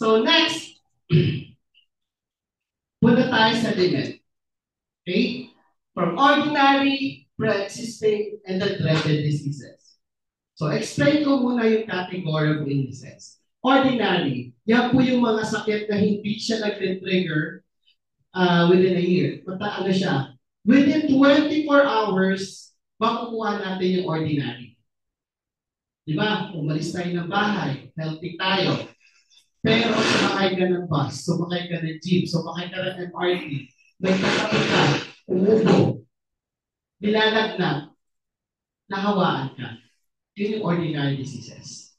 So next, punta tayo sa limit. Okay? From ordinary, pre-existing, and the dreaded diseases. So explain ko muna yung category of illnesses. Ordinary, yan po yung mga sakit na hindi siya nag-trigger within a year. Ano siya? Within 24 hours, makukuha natin yung ordinary. Di ba? Umalis tayo ng bahay, healthy tayo. Pero sumakay ka ng bus, sumakay ka ng jeep, sumakay ka ng MRT, may kakapit ka, umubo, nilalagnat, nahawaan ka. Yun yung ordinary diseases.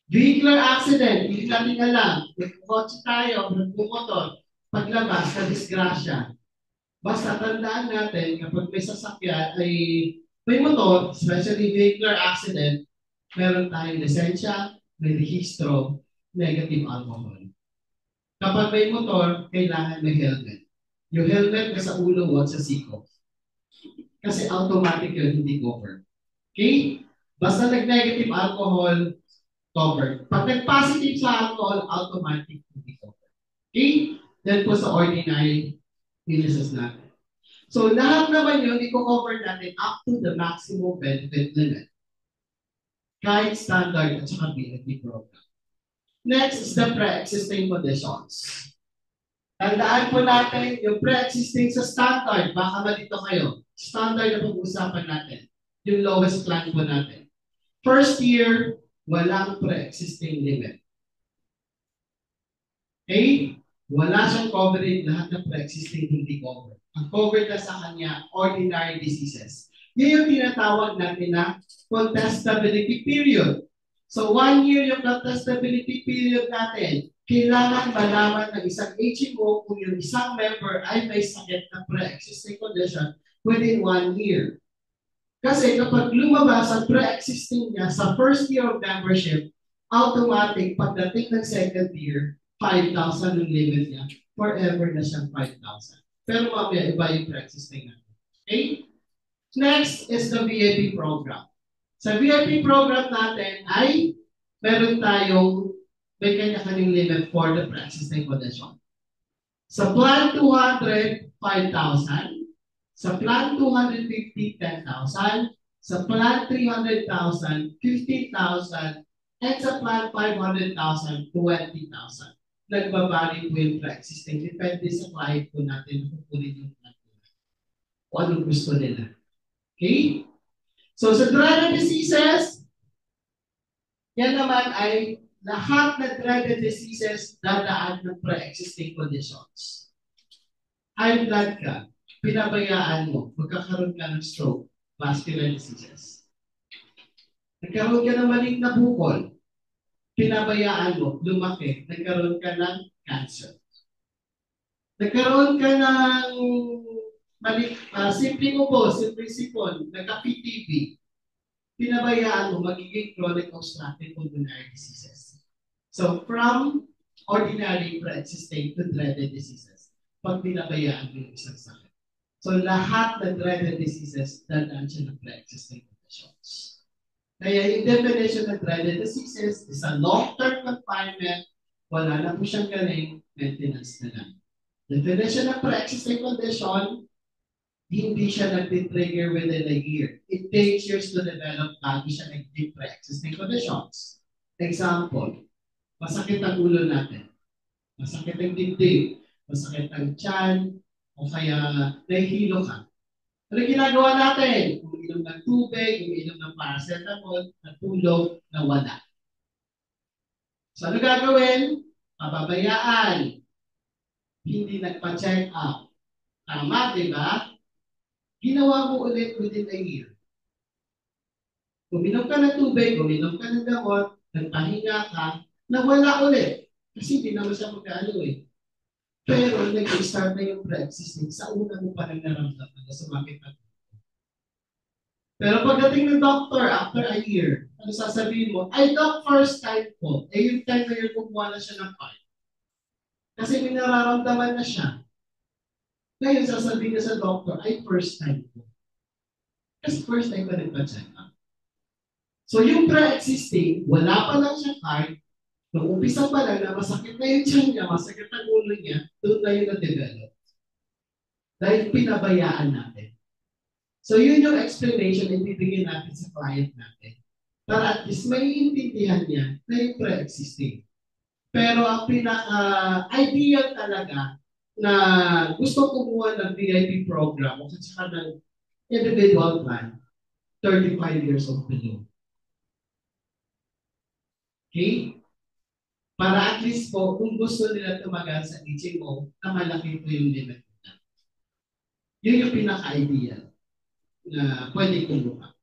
Vehicular accident, hindi natin alam. Nagkotse tayo, nagbumotor, paglabas, na-disgrasya. Basta tandaan natin, kapag may sasakyan ay may motor, especially vehicular accident, meron tayong lisensya, may rehistro, negative alcohol. Kapag may motor, kailangan may helmet. Yung helmet na sa ulo, wag sa siko. Kasi automatic yun, hindi covered. Okay? Basta nag-negative alcohol, covered. Pag nag-positive sa alcohol, automatic hindi covered. Okay? Then po sa ordinary illnesses natin. So lahat naman yun, i-cover natin up to the maximum benefit limit. Kahit standard at saka BFP program. Next is the pre-existing conditions. Tandaan po natin yung pre-existing sa standard. Baka malito kayo. Standard na pag-uusapan natin. Yung lowest plan po natin. First year, walang pre-existing limit. Okay? Wala siyang coverage. Lahat ng pre-existing hindi covered. Ang covered na sa kanya, ordinary diseases. Yan yung tinatawag natin na contestability period. So 1 year yung contestability period natin, kailangan malaman ng isang HMO kung yung isang member ay may sakit na pre-existing condition within 1 year. Kasi kapag lumabas ang pre-existing niya sa first year of membership, automatic pagdating ng second year, 5,000 yung limit niya, forever na siyang 5,000. Pero mamaya iba yung pre-existing natin. Okay? Next is the VIP program. Sa VIP program natin ay meron tayong may kanya-kanyang limit for the pre-existing condition. Sa plan 200, 5,000. Sa plan 250, 10,000. Sa plan 300,000, 15,000. And sa plan 500,000, 20,000. Nagbabalik po yung pre-existing. Depende sa client po natin kung kunin yung plan po. O anong gusto nila. Okay? So sa dreaded diseases, yan naman ay lahat na dreaded diseases dadaan ng pre-existing conditions. High blood ka, pinabayaan mo, magkakaroon ka ng stroke, vascular diseases. Nagkaroon ka ng maling na bukol, pinabayaan mo, lumaki, nagkaroon ka ng cancer. Nagkaroon ka ng simpleng ubo, simpleng sipon, nagka-PTB, pinabayaan mo, magiging chronic obstructive pulmonary diseases. So, from ordinary pre-existing to dreaded diseases, pag pinabayaan mo yung isang sakit. So, lahat ng dreaded diseases, dadaan siya ng pre-existing conditions. Kaya yung definition ng dreaded diseases is a long-term confinement, wala na po siyang galing, maintenance na lang. Definition ng pre-existing condition, hindi siya nag-trigger within a year. It takes years to develop bago siya nag-deep pre-existing conditions. Example, masakit ang ulo natin, masakit ang dibdib, masakit ang tiyan, o kaya nahihilo ka. Ano ginagawa natin? Uminom ng tubig, uminom ng paracetamol, natulog, nawala. So ano gagawin? Pababayaan. Hindi nagpa-check up. Tama, di ba? Ginawa mo ulit within a year. Uminom ka ng tubig, uminom ka ng gamot, nagpahinga ka, nawala ulit. Kasi hindi naman siya magkaano eh. Pero nag-start na yung pre-existing sa una mo pa nang naramdaman na sumakit na. Pero pagdating ng doctor, after a year, ano sasabihin mo? Ay, doc, first time po. Eh, yung time na yun, kumuha na siya ng file. Kasi may nararamdaman na siya. Ngayon, sasabihin niya sa doctor, ay, first time po. Kasi first time pa nagpa-check up. So, yung pre-existing, wala pa lang siya card, Nung umpisa pa lang na masakit na yung tiyan niya, masakit ang ulo niya, doon na yun na-develop. Dahil pinabayaan natin. So yun yung explanation na ibibigay natin sa client natin. Para at least maiintindihan niya na yung pre-existing. Pero ang pinaka-ideal talaga na gusto kumuha ng VIP program o saka ng individual plan, 35 years old below. Okay? Para at least po, kung gusto nila tumagal sa HMO, na malaki po yung limit nila. Yun yung pinaka-ideal na pwede kumuha.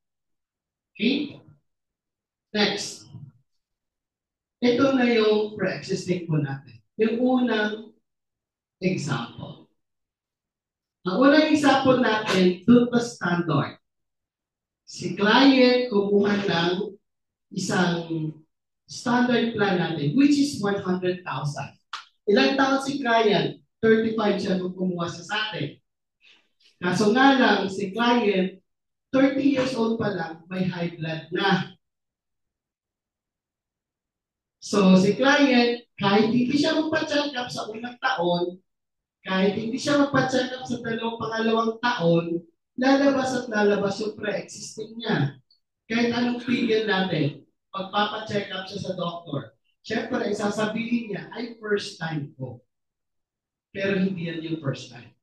Okay? Next. Ito na yung pre-existing po natin. Yung unang example. Ang unang example natin, doon pa standard. Si client kumuha ng isang standard plan natin, which is 100,000. Ilang taon si client? 35 siya nung kumuha sa atin. Kaso nga lang, si client, 30 years old pa lang, may high blood na. So, si client, kahit hindi siya magpa-check up sa unang taon, kahit hindi siya magpa-check up sa pangalawang taon, lalabas at lalabas yung pre-existing niya. Kahit anong figure natin, pagpapacheck up siya sa doktor, syempre, sasabihin niya, ay first time ko. Pero hindi yan yung first time.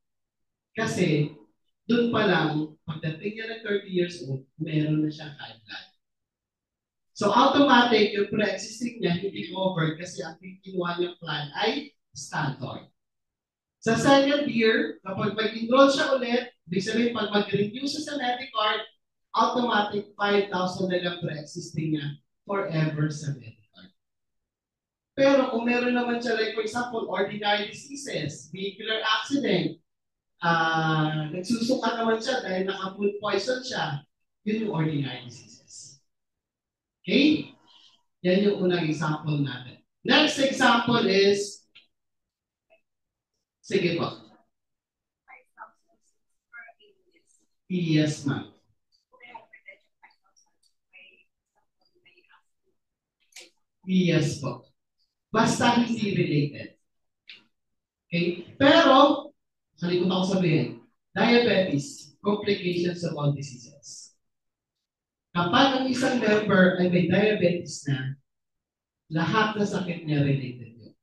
Kasi, doon pa lang, pagdating niya ng 30 years old, meron na siyang high blood. So, automatic, yung pre-existing niya, hindi covered kasi ang kinuha niyang plan ay standard. Sa second year, kapag mag-enroll siya ulit, ibig sabihin, pag mag-renew siya sa Medicare, automatic 5,000 na lang pre-existing niya forever sa Medicare. Pero kung meron naman siya, like for example, ordinary diseases, vehicular accident, nagsusuka naman siya dahil naka-food poison siya, yun yung ordinary diseases. Okay? Yan yung unang example natin. Next example is, sige po. Yes, ma'am. Yes po. Basta hindi related. Okay? Pero, salikot ako sabihin, diabetes, complications of all diseases. Kapag ang isang member ay may diabetes na, lahat na sakit niya related yun.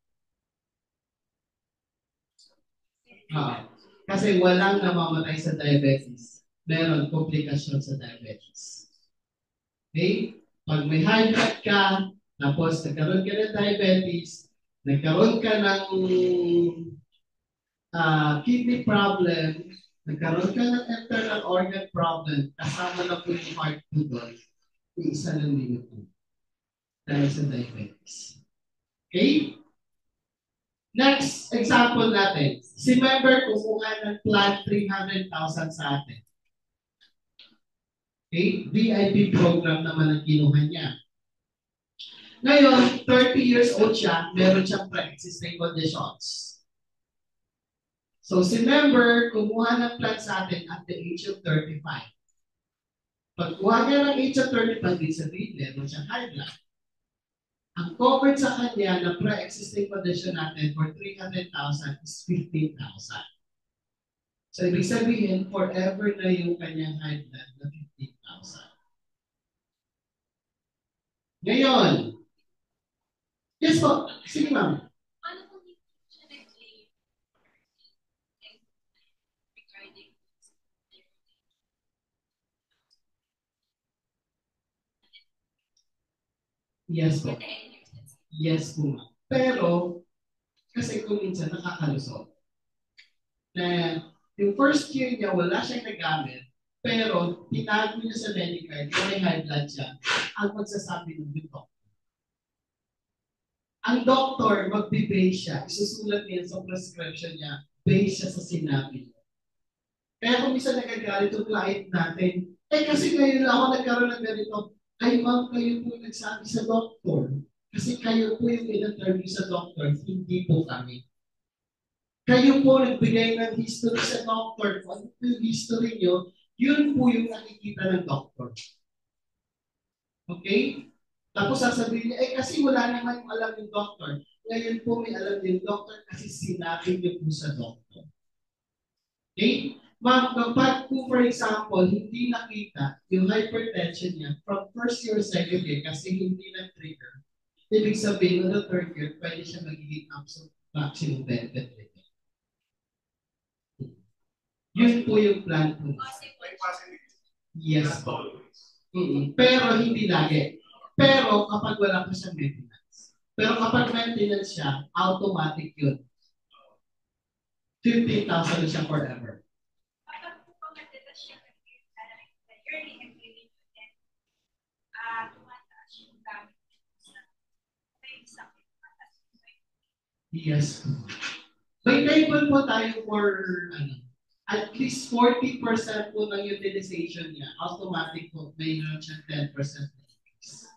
Kasi walang namamatay sa diabetes. Meron komplikasyon sa diabetes. Okay? Pag may high blood ka, tapos nagkaroon ka ng diabetes, nagkaroon ka ng kidney problem, nagkaroon ka ng internal organ problem, kasama na po yung heart po doon, yung isa ng minuto dahil sa diabetes. Okay? Next example natin. Si member kumuha ng plan 300,000 sa atin. Okay? VIP program naman ang kinuha niya. Ngayon, 30 years old siya, meron siyang pre-existing conditions. So, si member, kumuha ng plan sa atin at the age of 35. Pagkuha niya ng age of 35, din sabihin, meron siyang high blood. Ang covered sa kanya na pre-existing condition natin for 300,000 is 15,000. So, ibig sabihin, forever na yung kanyang high blood na 15,000. Ngayon, yes po, sige ma'am. Yes po. Yes po ma'am. Pero, kasi kung minsan nakakalusot. Na yung first year niya, wala siyang nagamit, pero tinago niya sa Medicare, kung may high blood siya, ang magsasabi ng doktor. Ang doktor, magbe-base siya, isusulat niya sa prescription niya, base siya sa sinabi niya. Kaya kung minsan nagagalit yung client natin, kasi ngayon ako nagkaroon ng ganito, ay ma'am, kayo po nagsabi sa doktor. Kasi kayo po yung in-interview sa doktor, hindi po kami. Kayo po nagbigay ng history sa doctor. Kung ano po yung history nyo, yun po yung nakikita ng doctor. Okay? Tapos sasabihin niya, kasi wala naman alam yung doctor. Ngayon po may alam yung doctor kasi sinabi niyo po sa doctor. Okay? Ma'am, kapag po, for example, hindi nakita yung hypertension niya from first year, second year, kasi hindi na-trigger, ibig sabihin, no, the third year, pwede siya magiging absolute maximum benefit rate. Yun po yung plan po. Yes po. Pero hindi lagi. Pero kapag wala po siyang maintenance. Pero kapag maintenance siya, automatic yun. 15,000 siya forever. Yes. May table po tayo for at least 40% po ng utilization niya. Automatic po, mayroon siya 10% increase.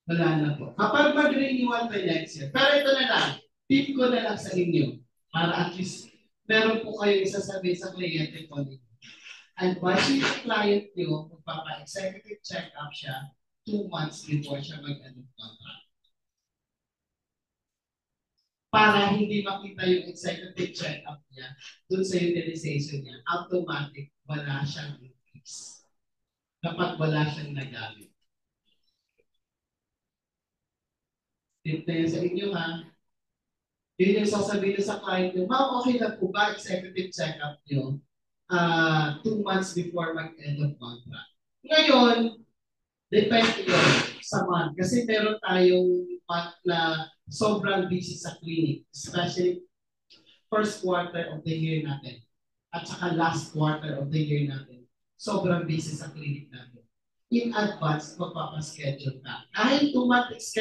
Wala na po. Kapag mag-renewal by next year. Pero ito na lang, tip ko na lang sa inyo para at least meron po kayo isasabi sa kliyente po ninyo. Advise yung client nyo, magpapa-executive check-up siya 2 months before siya mag-end contract. Para hindi makita yung executive check-up niya dun sa utilization niya, automatic wala siyang increase. Kapag wala siyang nagamit. Tip na yun sa inyo ha. Yun yung sasabihin sa client nyo, ma'am, okay lang po ba executive check-up nyo 2 months before mag-end of contract? Ngayon, depende yun sa month. Kasi meron tayong month na sobrang busy sa clinic, especially first quarter of the year natin at saka last quarter of the year natin. Sobrang busy sa clinic natin. In advance, magpapaschedule ka. Kahit 2 months,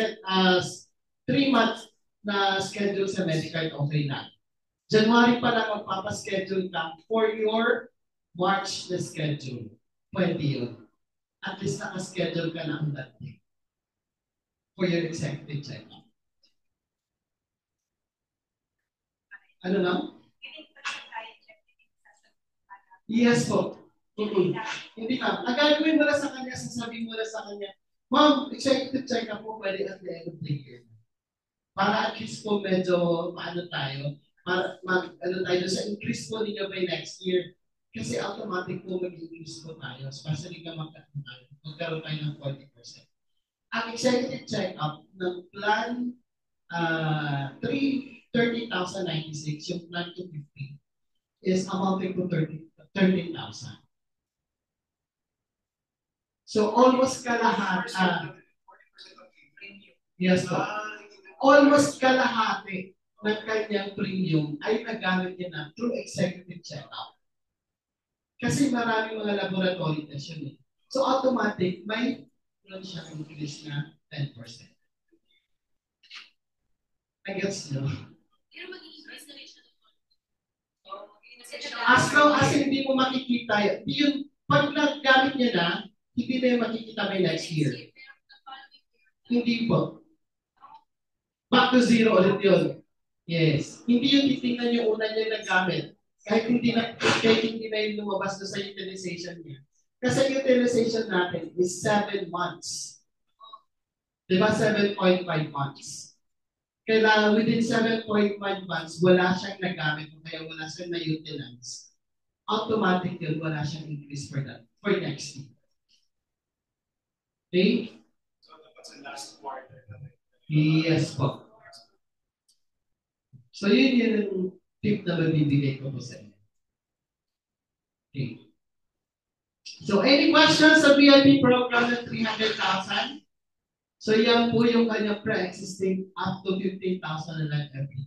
3 months na schedule sa medical, okay lang. January pa lang magpapaschedule ka for your March na schedule. Pwede yun. At least naka-schedule ka na on that day for your executive check-up. Ano na? Yes po. Hindi ka. Ang gagawin mo na sa kanya, sasabihin mo na sa kanya, ma'am, executive check-up po pwede at the end of the year. Para at least po medyo paano tayo, para tayo sa increase po ninyo by next year. Kasi automatic po mag-increase po tayo, especially na magkaroon tayo ng 40%. Ang executive check-up ng plan 30,096, yung plan 250, is amounting to 13,000. So almost kalahati. Yes po. Almost kalahati ng kanyang premium ay nagamit niya na through executive check-up. Kasi maraming mga laboratory test yun eh. So automatic, may siya increase na 10%. I guess nyo. As long as hindi mo makikita, yun, pag naggamit niya na, hindi na yung makikita by next year. Hindi po. Back to zero ulit yun. Yes. Hindi yung titingnan yung una niya nagamit. Kahit hindi na yung lumabas na sa utilization niya. Kasi utilization natin is 7 months. Diba? 7.5 months. Kailangan within 7.5 months, wala siyang nagamit o kaya wala siyang na-utilize. Automatic yun, wala siyang increase for next year. Okay? So, dapat sa last quarter. Yes po. So, yun yung tip na mabibigay ko po sa inyo. Okay. So, any questions sa VIP program ng 300,000? So, yan po yung kanyang pre-existing up to 15,000 na lang every.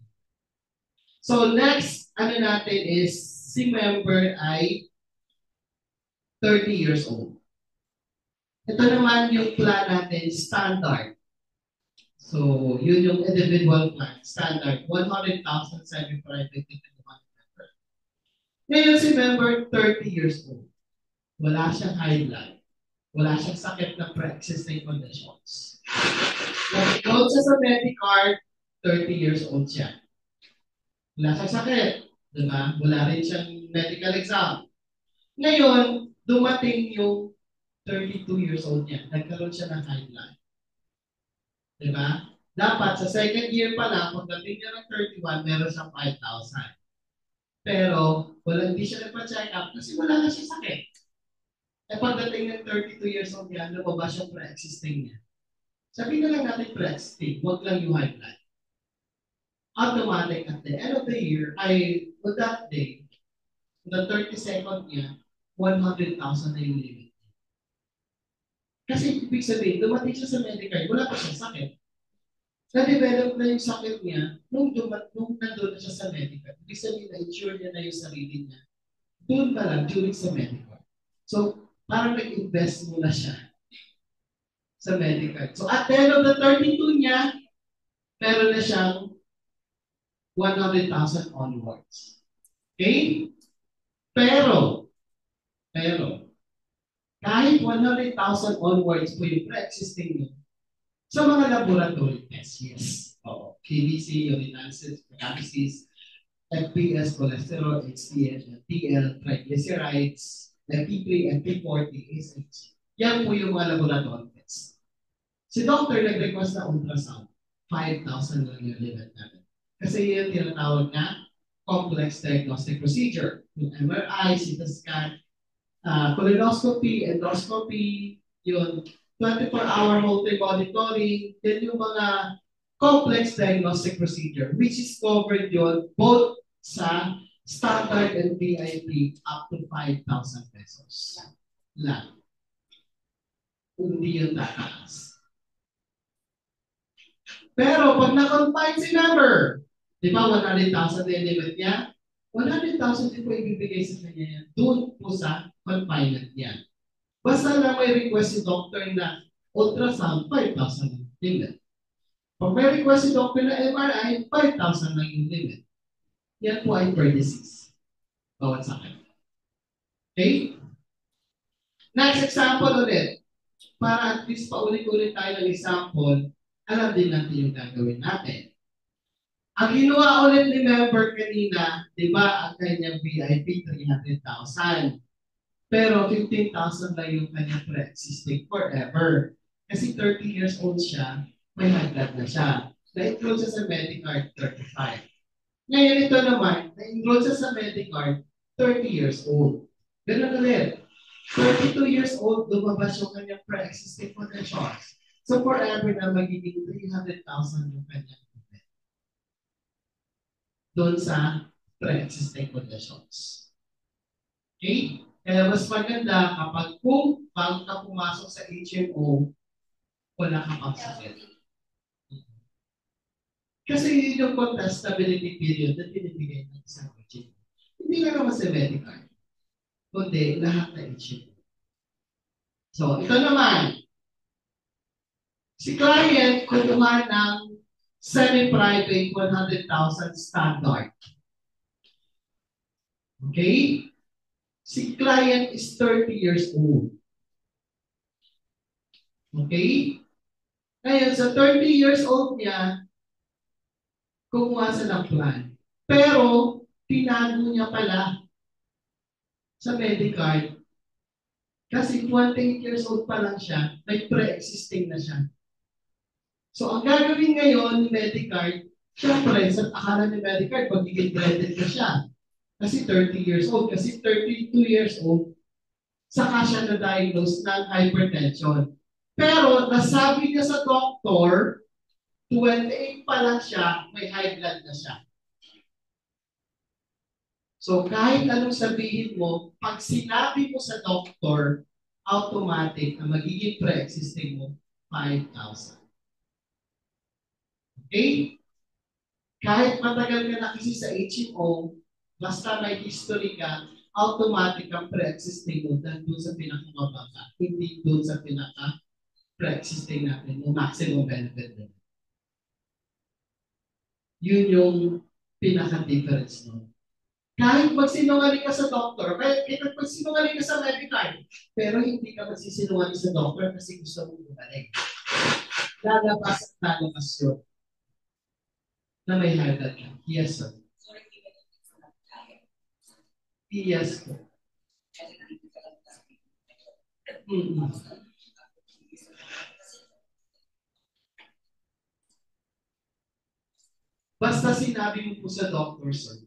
So, next, ano natin is, si member ay 30 years old. Ito naman yung plan natin, standard. So, yun yung individual plan, standard. 100,000 semi-private dito one member. Ngayon si member, 30 years old. Wala siyang high blood. Wala siyang sakit na pre-existing conditions. Nag-enroll siya sa Medicare, 30 years old siya. Wala siyang sakit. Diba? Wala rin siyang medical exam. Ngayon, dumating yung 32 years old niya, nagkaroon siya ng high blood. Diba? Dapat sa second year pa lang, pagdating niya ng 31, meron siyang 5,000. Pero, hindi siya nagpa-check up kasi wala na siya sakit. Eh pagdating ng 32 years old niya, lumabas yung pre-existing niya. Sabihin na lang natin pre-existing, huwag lang yung high blood. Automatic at the end of the year, on that day, the 32nd niya, 100,000 na yung limit. Kasi ibig sabihin, dumating siya sa medical, wala pa siyang sakit. Na-develop na yung sakit niya nung nandun na siya sa medical. Ibig sabihin, na-insure niya na yung sarili niya. Doon pa lang, during sa medical. So, parang nag-invest muna siya sa medical. So, at the end of the 32 niya, meron na siyang 100,000 onwards. Okay? Pero, kahit 100,000 onwards po yung pre-existing nyo, sa mga laboratory tests, yes. Oo. KBC, urinalysis, analysis, FPS, cholesterol, HDL, LDL, triglycerides, FP3, FP40, ASH. Yan po yung mga laboratory tests. Si doctor nag-request na ultrasound, 5,000 lang yung limit natin. Kasi yun tinatawag na complex diagnostic procedure. Yung MRI, CT scan, colonoscopy, endoscopy, yung 24-hour Holter monitoring, then yung mga complex diagnostic procedure, which is covered yun both sa standard and VIP up to 5,000 pesos lang. Hindi yung tataas. Pero pag na-confine si member, di ba 100,000 na yung limit niya? 100,000 din po ibibigay sa kanya yan. Doon po sa confinement niya. Basta lang may request si doctor na ultrasound, 5,000 limit. Pag may request si doctor na MRI, 5,000 lang yung limit. Yan po ay per disease. Bawat sakit. Okay? Next example ulit. Para at least paulit-ulit tayo ng example, alam din natin yung gagawin natin. Ang ginawa ulit ni member kanina, di ba, ang kanyang VIP 300,000. Pero 15,000 lang yung kanyang pre-existing forever. Kasi 30 years old siya, may high blood na siya. Na-include siya sa Medicare 35. Ngayon ito naman, na-include siya sa Medicare 30 years old. Ganun ulit. 32 years old, lumabas yung kanyang pre-existing conditions. So forever na magiging 300,000 yung kanyang limit. Doon sa pre-existing conditions. Okay? Kaya mas maganda kapag kung bago ka pumasok sa HMO, wala ka pang sakit. Kasi yun yung contestability period na binibigay ng isang HMO. Hindi lang naman sa medical, kundi lahat na HMO. So, ito naman. Si client kumuha ng semi-private 100,000 standard. Okay? Si client is 30 years old. Okay? Ngayon, sa 30 years old niya, kumuha siya ng plan. Pero, tinago niya pala sa Medicare. Kasi 28 years old pa lang siya, may pre-existing na siya. So, ang gagawin ngayon ni Medicare, syempre, sa akala ni Medicare, pagiging dreaded na siya. Kasi 30 years old. Kasi 32 years old, saka siya na-diagnose ng hypertension. Pero, nasabi niya sa doktor, 28 pa lang siya, may high blood na siya. So, kahit anong sabihin mo, pag sinabi mo sa doktor, automatic na magiging pre-existing mo, 5,000. Okay? Kahit matagal ka na kasi sa HMO, basta may history ka, automatic ang pre-existing mo dahil doon sa pinakamababa, hindi doon sa pinaka-pre-existing natin, yung maximum benefit din. Yun yung pinaka-difference mo. Kahit magsinungaling ka sa doktor, kahit magsinungaling ka sa medical, pero hindi ka magsisinungaling sa doktor kasi gusto mong bumalik. Lalabas at lalabas yun na may hagad ka. Yes, sir. Yes, sir. Mm. Basta sinabi mo po sa doctor, sir.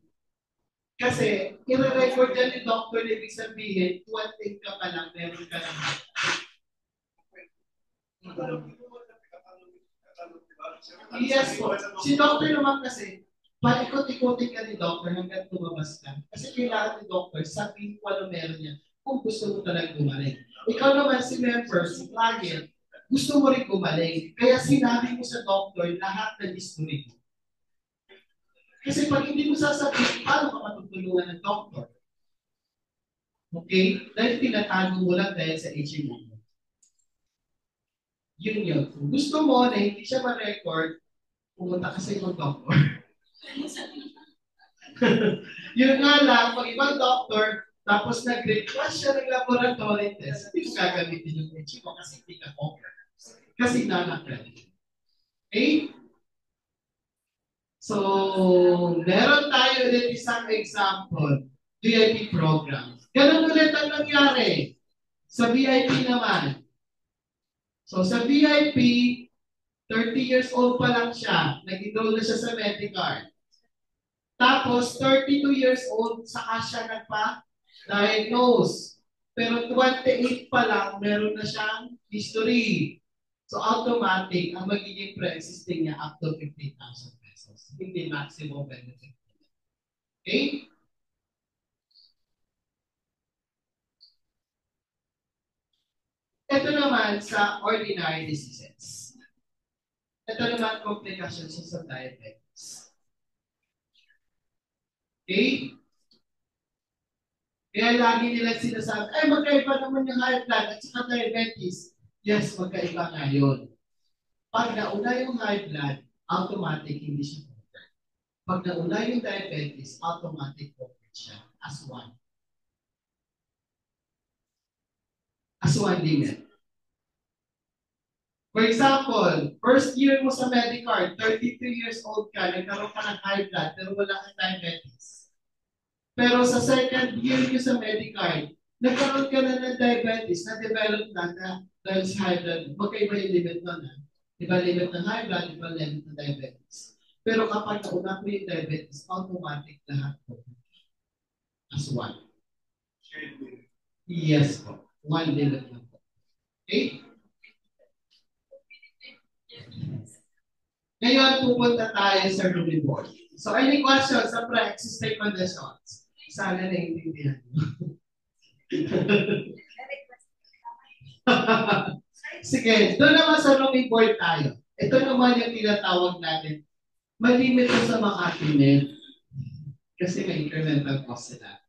Kasi, i-record yan ni doctor, ibig sabihin, tuwan-take ka pa lang, meron ka lang. Yes po. Si doctor naman kasi, paikot-ikotin ka ni doctor hanggang lumabas ka. Kasi kailangan ni doctor, sabihin ko ano meron niya, kung gusto mo talagang gumaling. Ikaw naman si member, si client, gusto mo rin gumaling. Kaya sinabi mo sa doctor lahat ng history mo. Kasi pag hindi mo sasabihin, paano ka matutulungan ng doctor? Okay? Dahil tinatago mo lang dahil sa HMO mo. Yun yun. Kung gusto mo na hindi siya ma-record, pumunta ka sa ibang doctor. Yun nga lang, pag ibang doctor, tapos nag-request siya ng laboratory test, hindi mo gagamitin yung HMO kasi hindi ka cover. Kasi non-accredited. Okay? So, meron tayo ulit isang example, VIP program. Ganun ulit ang nangyari sa VIP naman. So, sa VIP, 30 years old pa lang siya, nag-enroll na siya sa Medicare. Tapos, 32 years old, saka siya nagpa-diagnose. Pero 28 pa lang, meron na siyang history. So, automatic, ang magiging pre-existing niya up to 50,000 pesos. Hindi maximum benefit. Okay? Ito naman sa ordinary diseases. Ito naman complications sa diabetes. Okay? Kaya lagi nila sinasabi, ay magkaiba naman yung high blood at saka diabetes. Yes, magkaiba nga yun. Pag nauna yung high blood, automatic hindi siya covered. Pag nauna yung diabetes, automatic covered siya as one. As one limit. For example, first year mo sa Medicare, 33 years old ka, nagkaroon ka ng high blood, pero wala kang diabetes. Pero sa second year nyo sa Medicare, nagkaroon ka na ng diabetes, na-develop na dahil sa high blood. Magkaiba yung limit nun. Iba limit ng high blood, iba limit ng diabetes. Pero kapag nauna mo yung diabetes, automatic lahat po. As one. Yes po. One limit lang po. Okay? Ngayon, pupunta tayo sa room board. So, any questions sa pre-existing conditions? Sana naiintindihan mo. Sige, doon naman sa room board tayo. Ito naman yung tinatawag natin. Malimit ko sa mga atinit. Kasi may incremental cost sila.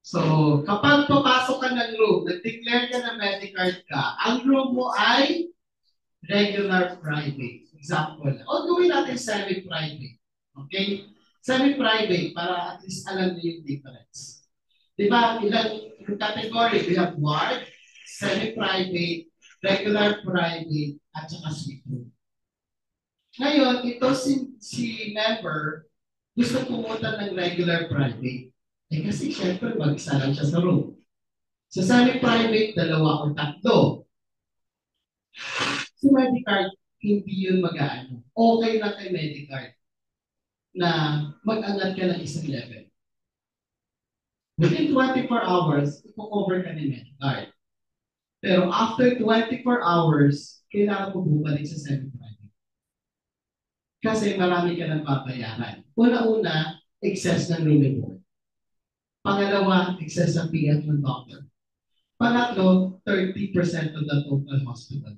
So, kapag papasok ka ng room, nag-declare ka na Medicare ka, ang room mo ay regular private. Example. O gawin natin semi-private. Okay? Semi-private para at least alam niyo yung difference. Diba? Ilang category? We have ward, semi-private, regular private, at saka suite room. Ngayon, ito si member gusto pumunta ng regular private. Eh kasi syempre mag-isa lang siya sa room. Sa semi-private, 2 o 3. Si Medicare, hindi yun mag-aano. Okay lang kay Medicare na mag-angat ka ng isang level. Within 24 hours, ipo-cover ka ni Medicare. Pero after 24 hours, kailangan mo bumalik sa semi-private. Kasi marami ka nang babayaran. Una-una, excess ng room board. Pangalawa, excess ng PF ng doctor. Pangatlo, 30% of the total hospital.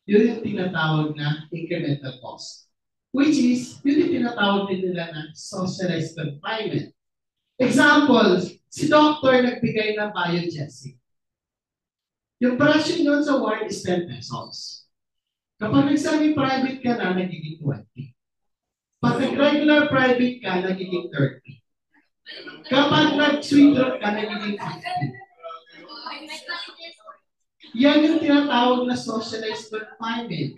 Yun yung tinatawag na incremental cost. Which is, yun yung tinatawag din nila na socialized confinement. Example, si doctor nagbigay ng Biogesic. Yung presyo nyo sa ward is 10 pesos. Kapag nag-semi-private ka na, nagiging 20. Pag nag-regular private ka, nagiging 30. Kapag nag-suite room ka, nagiging 50. Yan yung tinatawag na socialized confinement.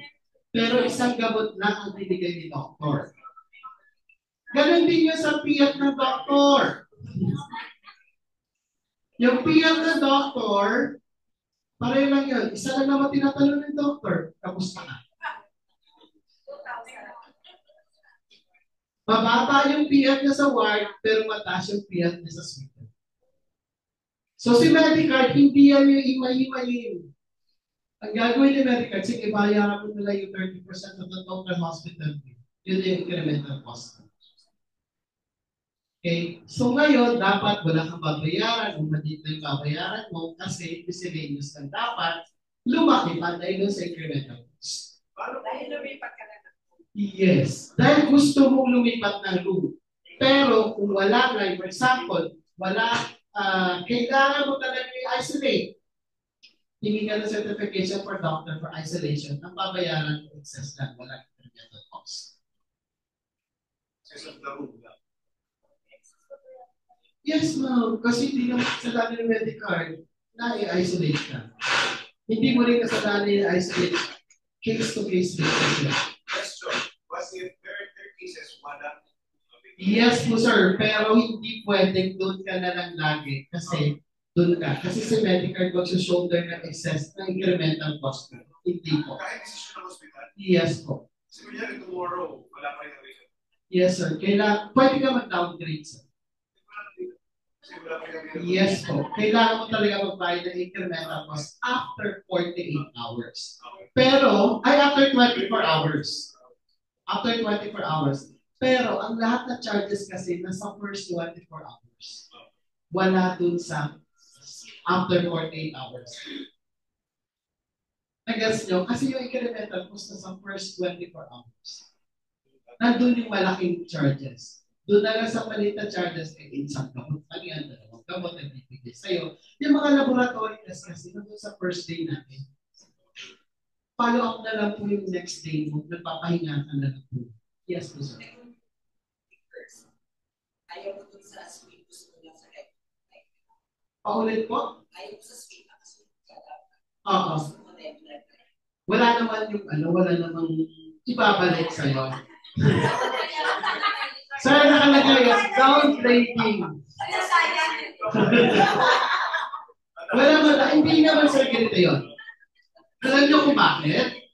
Pero isang gamot lang ang binigay ni doktor. Ganon din yun sa PF ng doktor. Yung PF ng doktor, Pareho lang yun. Isa lang naman tinatanong ng doktor, kamusta ka? Mababa yung PF niya sa ward, pero mataas yung PF niya sa hospital. So si Medicard, hindi yan yung imay-imayin. Ang gagawin ni Medicard, sige, bayaran mo nila yung 30% of the total hospital fee. Yun yung incremental cost. Okay? So ngayon, dapat wala kang babayaran o maliit na yung babayaran mo kasi miscellaneous kang dapat lumaki pa dahil sa incremental cost. Dahil lumipat ka na. Yes. Dahil gusto mong lumipat ng room. Pero kung wala, like for example, wala, kailangan mo talaga i-isolate. Hingi ka ng certification for doctor for isolation. Ang babayaran ko excess lang, wala incremental cost. Yes, ma'am. Kasi hindi naman kasalanan ng Medicard na i-isolate ka. Hindi mo rin kasalanan i-isolate ka. Case-to-case basis. Question. Was if there are cases, wala? Yes po, sir. Pero hindi pwedeng doon ka na lang lagi. Kasi doon ka. Kasi si Medicard mag-shoulder ng excess ng incremental cost mo. Hindi po. Kahit decision ng hospital? Yes po. Kasi kunyari tomorrow, wala pa rin ang Yes, sir. Pwede ka mag-downgrade, sir. Yes po. Kailangan mo talaga magbayad ng incremental cost after 48 hours. Pero, after 24 hours. After 24 hours. Pero, ang lahat ng charges kasi nasa first 24 hours. Wala dun sa after 48 hours. Nag-gets nyo? Kasi yung incremental cost nasa first 24 hours. Nandun yung malaking charges. Doon na lang sa palit na charges ay isang gamot lang yan, dalawang gamot na bibigay sa'yo. Yung mga laboratory test kasi nandun sa first day natin. Follow up na lang po yung next day mo, nagpapahinga ka na lang po. Yes po, sir. Ayaw mo dun sa suite, gusto mo lang sa head. Paulit po? Ayaw mo sa suite, kasi Oo. Wala naman yung wala namang ibabalik sa'yo. Sir, nakalagay yung downgrading. Hindi naman sir ganito yun. Alam niyo kung bakit?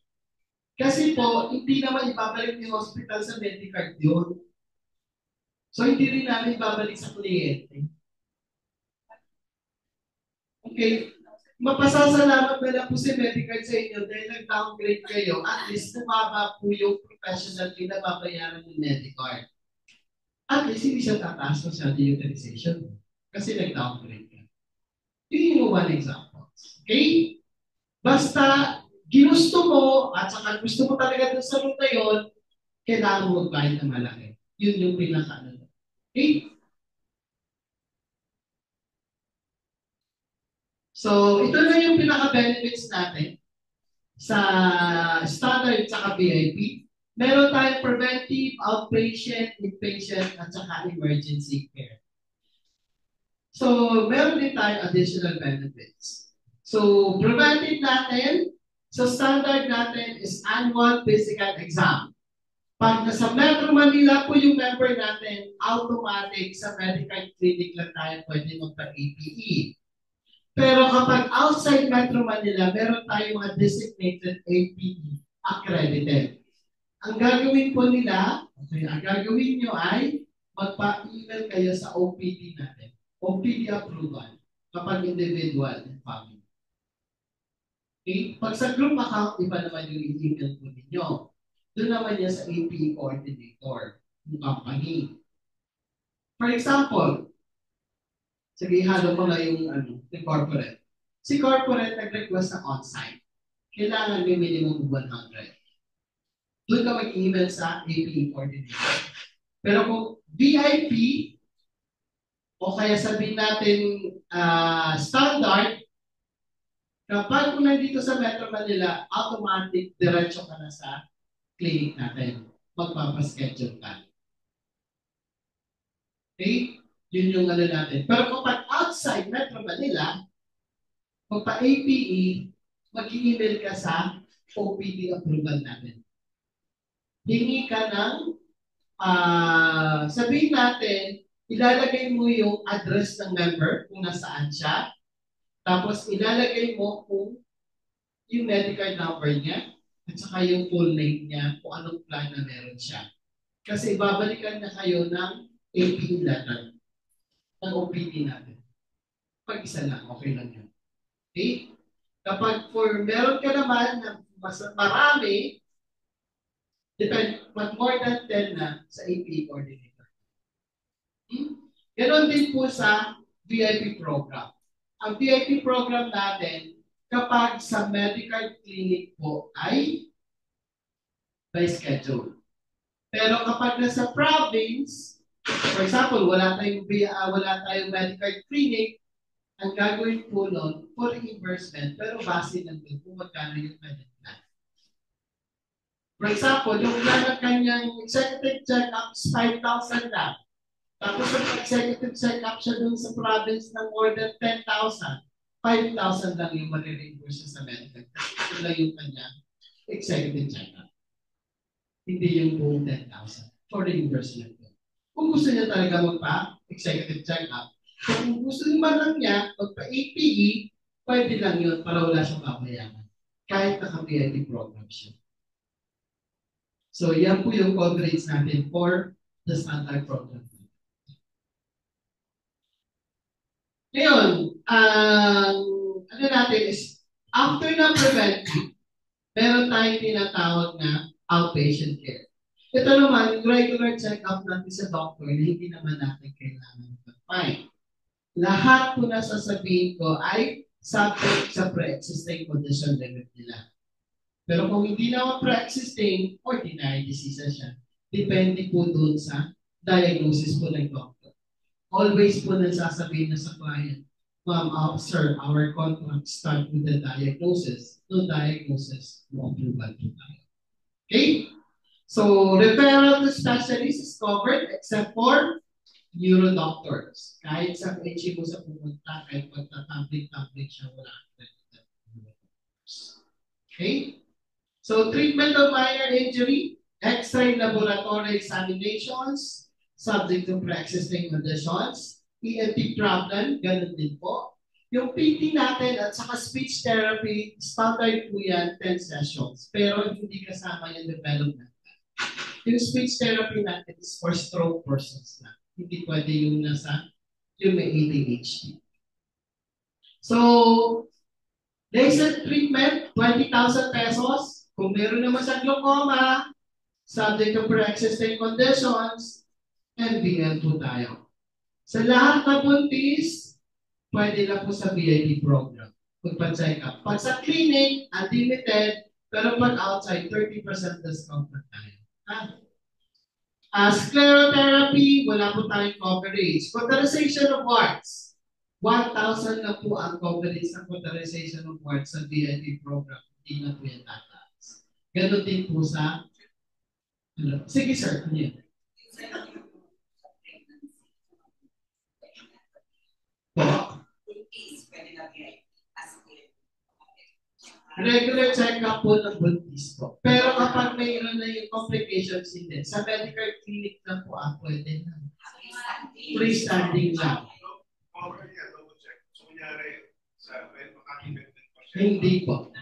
Kasi po, hindi naman ibabalik yung hospital sa Medicard yun. So, hindi rin namin ibabalik sa kliyente. Okay. Mapasasalamat na lang po si Medicard sa inyo dahil nag-downgrade kayo. At least, bumaba po yung professional fee na babayaran ng Medicard. At least, hindi siya tataas masyado yung utilization. Kasi nag-downgrade ka. Yun yung one example. Okay? Basta, ginusto mo, at saka gusto mo talaga dun sa room na yun, kailangan mo magbayad ng malaki. Yun yung pinaka-ano. Okay? So, ito na yung pinaka-benefits natin sa standard at saka VIP. Meron tayong preventive, outpatient, inpatient, at saka emergency care. So, meron din tayong additional benefits. So, preventive natin, so standard natin is annual physical exam. Pag nasa Metro Manila po yung member natin, automatic sa medical clinic lang tayo pwede magpa-APE. Pero kapag outside Metro Manila, meron tayong mga designated APE accredited. Ang gagawin po nila, ang gagawin nyo ay magpa-email kayo sa OPD natin. OPD approval kapag individual and family. Okay? Pag sa group account, iba naman yung email po ninyo. Doon naman yan sa APE coordinator ng company. For example, sige, halo ko na yung corporate. Si corporate nag-request ng on-site. Kailangan may minimum 100. Doon ka mag-email sa APE coordinator. Pero kung VIP, o kaya sabihin natin standard, kapag kung nandito sa Metro Manila, automatic, diretso ka na sa clinic natin. Magpapaschedule ka. Okay? Yun yung natin. Pero kapag outside Metro Manila, magpa-APE, mag-email ka sa OPD approval natin. Hingi ka ng, sabihin natin, ilalagay mo yung address ng member kung nasaan siya. Tapos ilalagay mo kung yung medical number niya at saka yung full name niya kung anong plan na meron siya. Kasi babalikan na kayo ng AP letter ng OPD natin. Pag isa lang, okay lang yun. Okay? Kapag meron ka naman na mas marami, but more than 10 na sa AP coordinator. Ganon din po sa VIP program. Ang VIP program natin, kapag sa medical clinic po ay by schedule. Pero kapag nasa province, for example, wala tayong medical clinic, ang gagawin po nun for reimbursement, pero base lang din kung magkano yung medical plan. For example, yung plan ng kanyang executive check-up is 5,000 lang. Tapos ang executive check-up siya dun sa province ng more than 10,000. 5,000 lang yung marireimburse sa medical. Ito lang yung kanyang executive check-up. Hindi yung buong 10,000 for reimbursement. Kung gusto niya talaga magpa-executive check-up, kung gusto naman lang niya magpa-APE, pwede lang yun para wala siyang babayaran. Kahit naka-VIP program siya. So, yan po yung coverage natin for the standard program. Ngayon, ano natin is, after na preventive, meron tayong tinatawag na outpatient care. Ito naman, yung regular check-up natin sa doctor na hindi naman natin kailangan mag-find. Lahat po na sasabihin ko ay subject sa pre-existing condition limit nila. Pero kung hindi naman pre-existing, ordinary diseases siya. Depende po doon sa diagnosis po ng doctor. Always po nagsasabihin na sa client, ma'am, sir, our contract start with the diagnosis. No diagnosis, no approval po tayo. Okay? So, referral to specialist is covered except for neurodoctors. Kahit sa HE mo sa pumunta, kahit pagtatambling-tambling siya, wala. Okay? So, treatment of minor injury, X-ray laboratory examinations, subject to pre-existing conditions, ENT problem, ganun din po. Yung PT natin at saka speech therapy, standard po yan, 10 sessions. Pero hindi kasama yung development. Yung speech therapy natin is for stroke persons na. Hindi pwede yung may ADHD. So, laser treatment, 20,000 pesos. Kung meron naman sa glaucoma, subject to pre-existing conditions, MBL po tayo. Sa lahat ng buntis, pwede lang po sa VIP program. Pag-check up. Pag sa clinic, unlimited, pero pag outside, 30% discount na tayo. Sclerotherapy, wala po tayong coverage. Cauterization of warts, 1,000 na po ang coverage ng cauterization of warts sa VIP program. Hindi na po yan tataas. Ganon din po sa... Sige sir, ano yun? Regular check-up po ng buntis po. Pero kapag mayroon na yung complications hindi, sa medical clinic na po pwede na. Freestanding lang. Hindi po.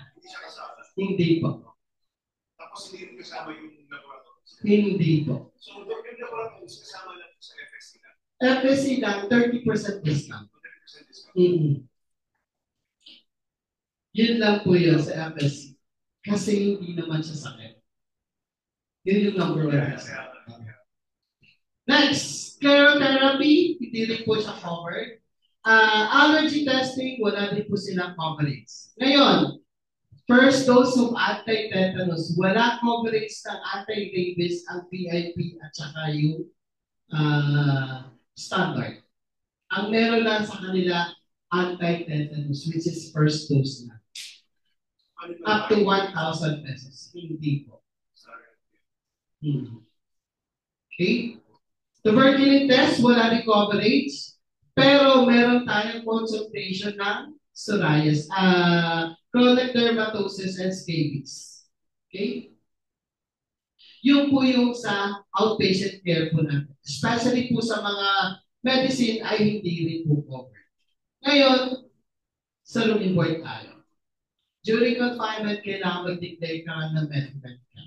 Hindi po. Tapos hindi kasama yung laboratories. Hindi po. So, yung laboratories kasama lang sa FSC lang. FSC lang, 30% discount. 30% discount. Yun lang po yun sa FSC. Kasi hindi naman siya sakit. Yun yung number one. Next, sclerotherapy, hindi rin po siya covered. Allergy testing, wala din po silang coverage. Ngayon, first dose of anti-tetanus, wala coverage ng anti-rabies ang VIP at saka yung standard. Ang meron lang sa kanila, anti-tetanus, which is first dose na. Up to 1,000 pesos. Hindi po. Okay? Tuberculin test, wala rin coverage. Pero meron tayong consultation ng psoriasis, chronic dermatosis and scabies. Okay? Yung po yung sa outpatient care po natin. Especially po sa mga medicine ay hindi rin po covered. Ngayon, sa room and board tayo. During confinement, kailangan mag-declare ka ng medical ka.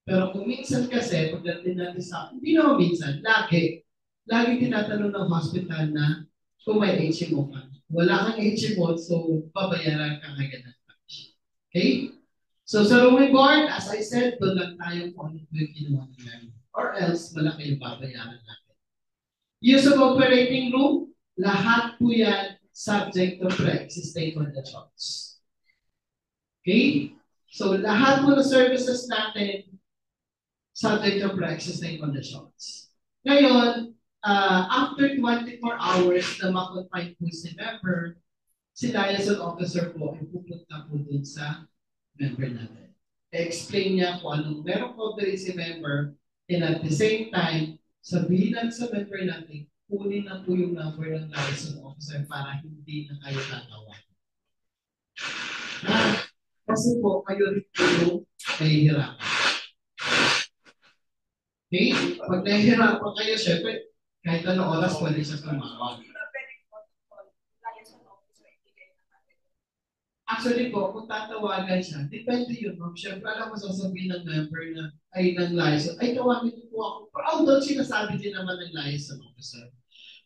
Pero kung minsan kasi, pagdating natin sa, hindi naman minsan, lagi tinatanong ng hospital na kung may HMO ka. Wala kang HMO, so babayaran ka agad ng cash. Okay? So sa room and board, as I said, doon lang tayo kung ano yung ginawa natin. Or else, malaki yung babayaran natin. Use of operating room, lahat po yan subject to pre-existing conditions. Okay? So lahat po ng services natin subject to pre-existing conditions. Ngayon, after 24 hours na makonfine po si member, si liaison officer po ay pupunta po dun sa member natin. Explain niya kung anong meron coverage si member, and at the same time, sabihin lang sa member natin, kunin na po yung number ng liaison officer para hindi na kayo tatawagan. Kasi po, kayo rin po yung nahihirapan. Okay? Pag nahihirapan kayo, syempre, kahit anong oras, pwede siya tumawag. Actually po, kung tatawagan siya, depende yun. Syempre, alam mo sasabihin ng member na ay ng liaison, ay tawagin niyo po ako. Pero although sinasabi din naman ng liaison officer,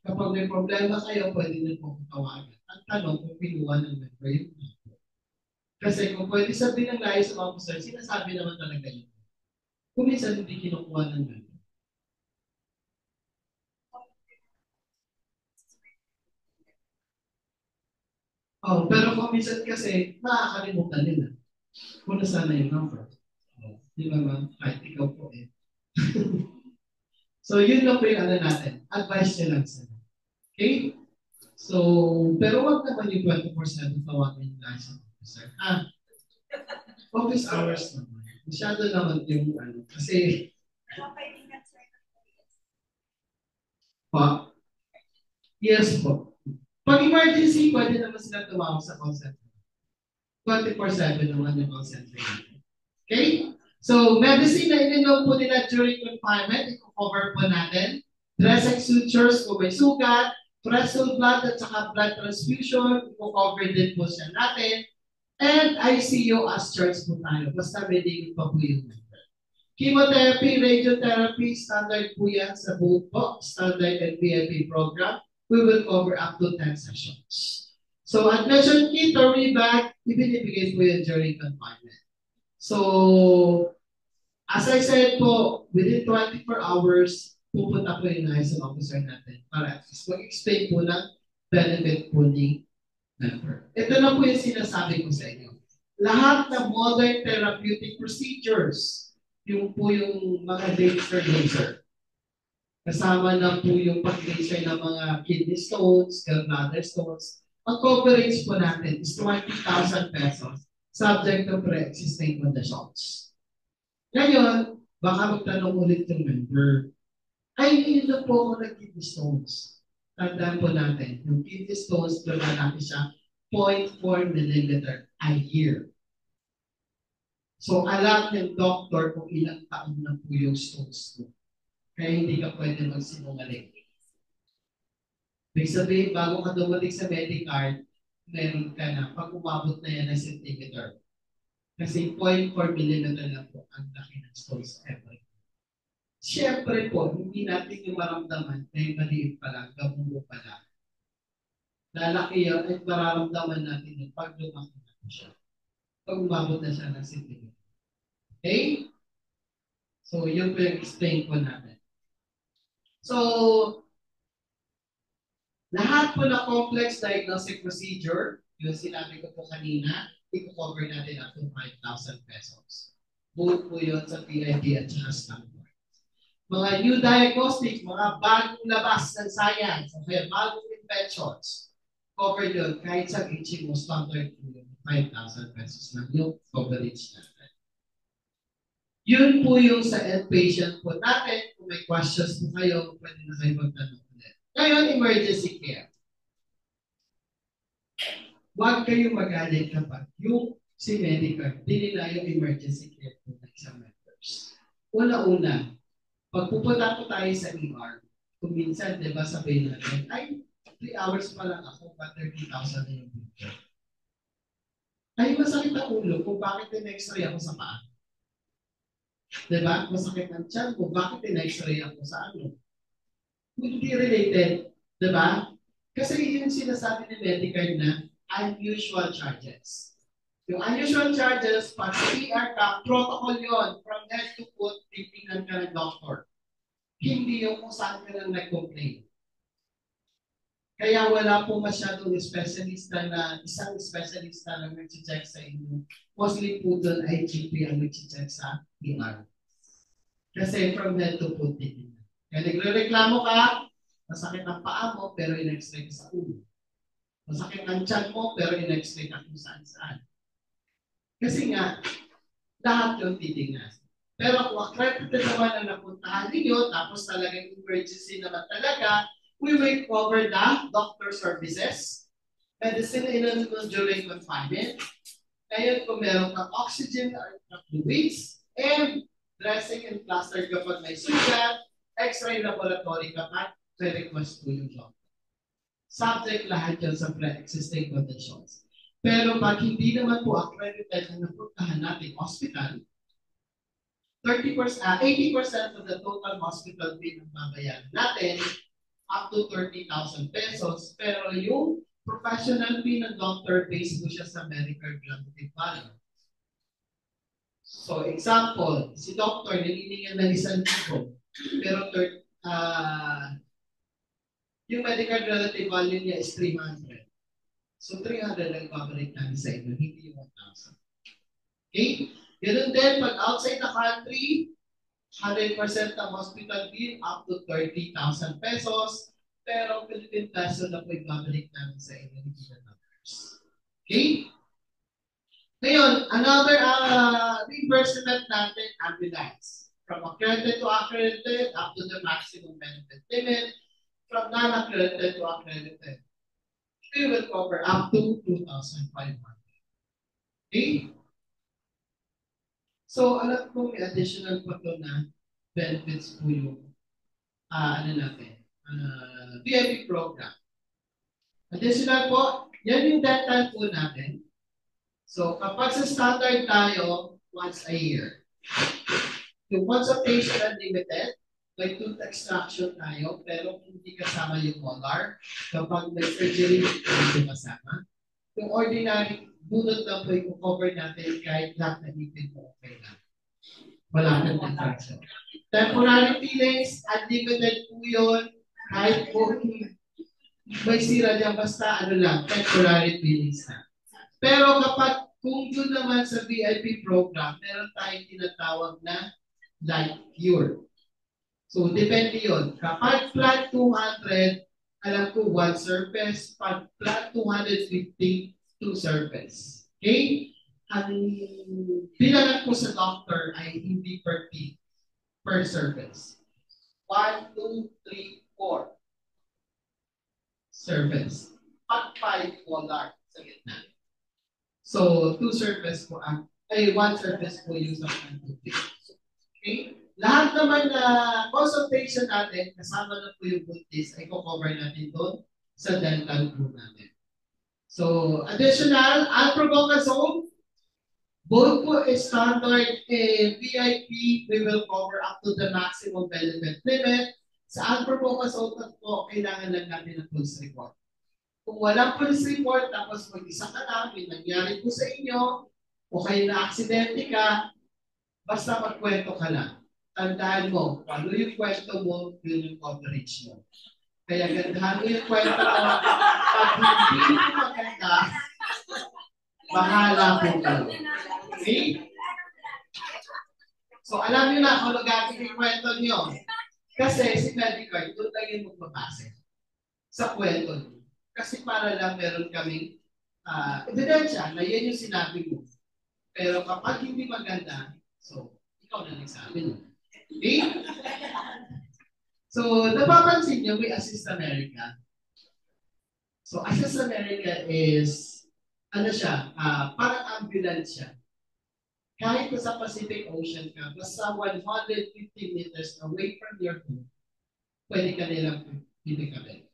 kapag may problema kayo, pwede niyo po tawagan. Ang tanong kung pinuha ng member yun. Kasi kung pwede sabihin ng liaison officer, sinasabi naman talaga yun. Kung minsan hindi kinukuha ng member. Oh, pero kung minsan kasi, nakakalimutan nila. Kung nasaan na yung number. Oh, di ba ma'am? Kahit ikaw po eh. So, yun lang po yung ano natin. Advice nyo lang sila. Okay? So, pero wag naman yung 24/7 tawagin yung license officer. Office hours naman. Masyado naman yung ano. Kasi, pa, yes po. Pag emergency, pwede naman sila tumawag sa call center. 24/7 naman yung call center. Okay? So, medicine na ininom po nila during confinement, i-cover po natin. Dressing sutures kung may sugat, threshold blood at saka blood transfusion, i-cover din po siya natin. And ICU as charge po tayo. Basta may digit pa po yung member. Chemotherapy, radiotherapy, standard po yan sa both po, standard and VIP program. We will cover up to 10 sessions. So, admission kit or rebag, ibinibigay po yan during confinement. So, as I said po, within 24 hours, pupunta po yung liaison officer natin para at least mag-explain po ng benefit po ni member. Ito na po yung sinasabi ko sa inyo. Lahat ng modern therapeutic procedures, yung po yung mga laser. Kasama na po yung pag-laser ng mga kidney stones, gallbladder stones. Ang coverage po natin is 20,000 pesos subject to pre-existing conditions. Ngayon, baka magtanong ulit yung member, ay, hindi na po ako ng-kidney stones. Tandaan po natin, yung kidney stones, natin siya 0.4 millimeter a year. So, alam ng doctor kung ilang taon na po yung stones mo. Kaya hindi ka pwede magsinungaling. Ibig sabihin, bago ka dumating sa Medicard, meron ka na, pag umabot na yan ng centimeter. Kasi 0.4 millimeter lang po ang laki ng stones every. Siyempre po, hindi natin yung maramdaman na yung maliit pa lang, gabubo pa lang. Lalaki yan at mararamdaman natin yung pag lumaki na siya. Pag umabot na siya ng centimeter. Okay? So, yun po yung explain po natin. So, lahat po na complex diagnostic procedure, yung sinabi ko po kanina, i-cover natin up to 5,000 pesos. Both po yun sa PID at saka standard. Mga new diagnostic, mga bagong labas ng science, okay, bagong inventions, cover yun kahit sa HMO standard po yun, 5,000 pesos na yung coverage natin. Yun po yung sa inpatient po natin. Kung may questions po kayo, pwede na kayo magtanong ulit. Ngayon, emergency care. Huwag kayo magalit kapag yung si medical, hindi nila yung emergency care po ng isang members. Una-una, pag pupunta po tayo sa ER, kung minsan, di ba sabihin natin, ay, 3 hours pa lang ako, but 30,000 na yung video. ay masakit ang ulo kung bakit in-x-ray ako sa paa. Diba? Masakit ang tiyan ko, bakit in-x-ray ako sa ano? Hindi related. Diba? Kasi yun sinasabi ni Medicare na unusual charges. Yung unusual charges, pag CR ka, protocol yon from head to foot, titingnan ka ng doctor. Hindi yung kung saan ka lang nag-complain. Kaya wala po masyadong specialista na, isang specialista lang nag-check sa inyo. Mostly po doon ay GP ang nag-check sa ER. Kasi from head to foot, titingnan. Kaya nagre-reklamo ka, masakit ang paa mo, pero in-x-ray ka sa ulo. Masakit ang tiyan mo, pero in-x-ray ka kung saan-saan. Kasi nga, lahat yung titingnan. Pero kung accredited naman ang napuntahan ninyo, tapos talagang emergency naman talaga, we will cover the doctor services, medicine during confinement. Ngayon, kung meron kang oxygen or fluids, and dressing and plaster kapag may sugat, x-ray laboratory kapag may request po yung doctor. Subject lahat yan sa pre-existing conditions. Pero pag hindi naman po accredited na napuntahan natin hospital, 80% of the total hospital fee ang babayaran natin, up to 30,000 pesos. Pero yung professional fee ng doctor, based po siya sa Medicare relative value. So, example, si doctor nililingan ng 1,000, pero yung Medicare relative value niya is 300. So, 300 ang babalik namin sa inyo, hindi yung 1,000. Okay? Ganun din, pag outside the country, 100% ng hospital bill up to 30,000 pesos, pero Philippine peso na po ibabalik namin sa inyo, hindi na numbers. Okay? Ngayon, another reimbursement natin, ambulance. From accredited to accredited, up to the maximum benefit limit, from non-accredited to accredited. We will cover up to 2,500. Okay? So, alam ko may additional pa to na benefits po yung VIP program. Additional po, yan yung dental po natin. So, kapag sa standard tayo, once a year. Yung consultation unlimited, may tooth extraction tayo, pero hindi kasama yung molar. Kapag may surgery, hindi kasama. Yung ordinary, bunot lang po yung cover natin kahit lahat na ipin mo okay lang. Wala kang difference. Temporary fillings, unlimited po yun. Kahit po may sira dyan, basta temporary fillings na. Pero kapag kung yun naman sa VIP program, meron tayong tinatawag na life cure. So, depende yun. Kapag flat 200, alam ko 1 surface. Pag flat 250, 2 surface. Okay? Ang bilangan ko sa doctor ay hindi per teeth, per surface. 1, 2, 3, 4 surface. Pag 5, molar sa gitna. So, 2 surface po, 1 surface po yung sa tooth. Okay? Lahat naman na consultation natin, kasama na po yung buntis, ay cover natin doon sa dental po natin. So, additional, alprobocazole, both po is standard and VIP, we will cover up to the maximum benefit limit. Sa alprobocazole po, kailangan lang natin ng police report. Kung walang police report, tapos mag-isa ka na, may nangyari po sa inyo, o kayo na-aksidente ka, basta magkwento ka lang. Tandaan mo, ano yung kwento mo, yun yung coverage mo. Kaya gandahan mo yung kwento mo, pag hindi mo maganda, bahala po kayo. Okay? So, alam niyo na kung nagagawin yung kwento niyo. Kasi si Medicare, doon lang yung magbabase sa kwento niyo. Kasi para lang meron kaming ebidensya na yan yung sinabi mo. Pero kapag hindi maganda, so, ikaw na nagsabi mo. Okay? So, napapansin niyo, may Assist America. So, Assist America is, parang ambulance siya. Kahit sa Pacific Ocean ka, basta 150 meters away from your home, pwede ka nilang bibigyan.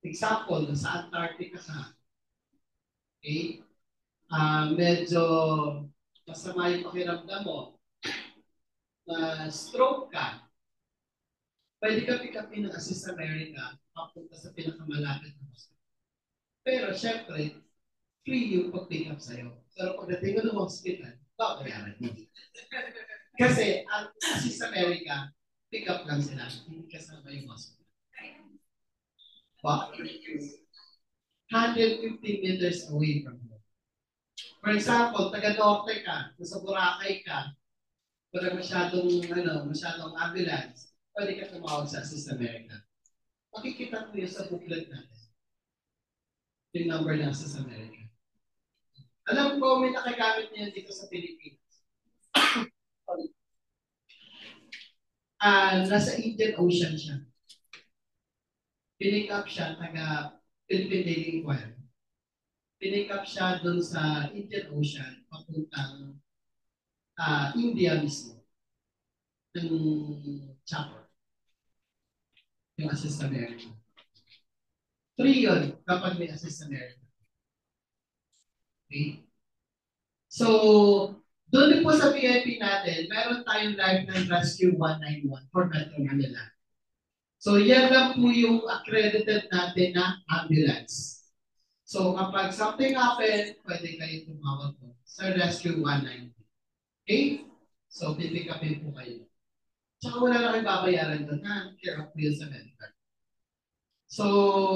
Example, sa Antarctica ka. Okay? medyo masama yung pakiramdam mo, na stroke ka, pwede ka pick upin ng Assist America papunta sa pinakamalapit na hospital. Pero syempre, free yung pag-pick up sa'yo. Pero pagdating mo ng hospital, babayaran mo. Kasi ang Assist America, pick up lang sila, hindi kasama yung hospital. But 150 meters away from home. For example, taga-Norte ka, nasa Boracay ka, wala masyadong ambulance, pwede ka tumawag sa Assist America. Makikita mo yun sa booklet natin. Yung number ng Assist America. Alam ko, may nakagamit niya dito sa Pilipinas. Nasa Indian Ocean siya. Pinick up siya, taga Philippine Daily Inquirer. Pinick up siya doon sa Indian Ocean, papuntang India mismo. Ng chopper. Yung Assist America. 3 yun kapag may Assist America. Okay? So, doon din po sa VIP natin, meron tayong Lifeline Rescue 191 for Metro Manila. So, yan lang po yung accredited natin na ambulance. So, kapag something happen, pwede kayo tumawag po sa Rescue 190. Okay? So, pipick upin po kayo. Tsaka wala na kayong babayaran doon na care of bills sa medical. So,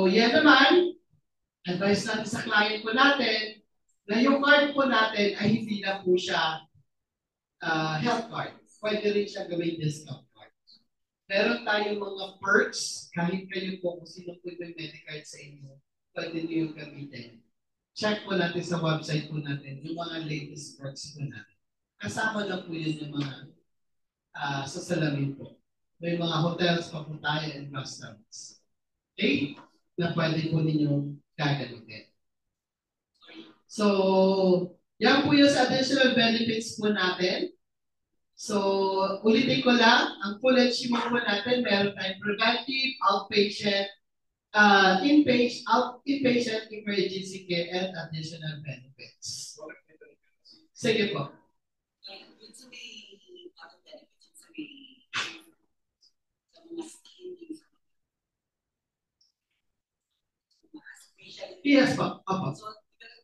yan naman, advice natin sa client po natin na yung card po natin ay hindi na po siya health card. Pwede rin siya gawing discount card. Meron tayong mga perks, kahit kayo po kung sino po yung Medicard sa inyo, pwede nyo yung gamitin. Check po natin sa website po natin yung mga latest perks po natin. Kasama na po yun yung mga sa salamin po. May mga hotels pa po tayo and restaurants. Okay? Na pwede po ninyong gagamitin. So, yan po yung additional benefits po natin. So, ulitin ko lang, ang full achievement po natin, meron tayong preventive, outpatient, inpatient, emergency care, and additional benefits. Sige po. Yes po. Opo. So,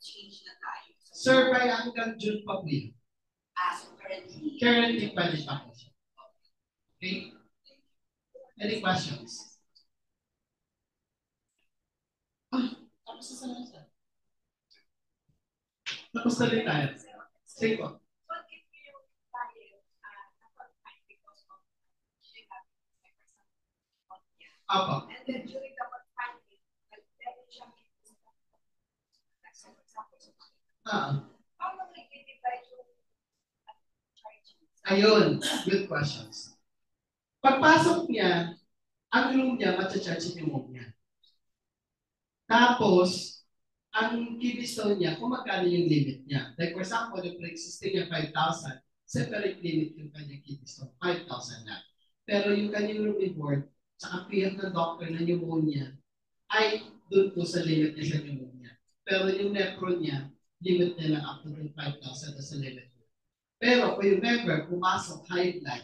change na tayo. Sir, kaya hanggang June pa po yun. So currently. Currently, pwede pa po siya. Okay? Any questions? Tapos na lang siya. Tapos na rin tayo. Sige po. What if you tayo na-confine because of Opo. and then during the confinement, nag-demo siya paano nag-divide yung charges? Ayun, good questions. Pagpasok niya, ang room niya, matcha-charge yung room niya. Tapos, ang keystone niya, kung magkano yung limit niya. Like for example, yung pre-existing niya 5,000, separate limit yung kanyang keystone, 5,000 na. Pero yung kanyang room reward, tsaka piyat ng doctor na pneumonia, ay doon po sa limit niya sa pneumonia. Pero yung nepro niya, limit nila up to 5,000 na sa limit. Pero kung yung member, pumasok high blood,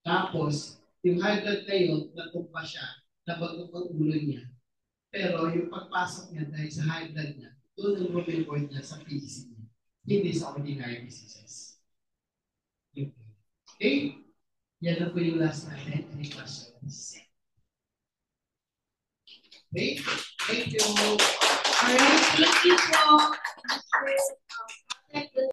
tapos yung high blood na yun, natumpa siya, nabagok ang ulo niya. Pero yung pagpasok niya dahil sa high blood niya, doon ang report niya sa PEC niya, hindi sa ordinary diseases. Okay? Yan na po yung last natin. Any questions? Okay? Thank you. Alright, thank you po.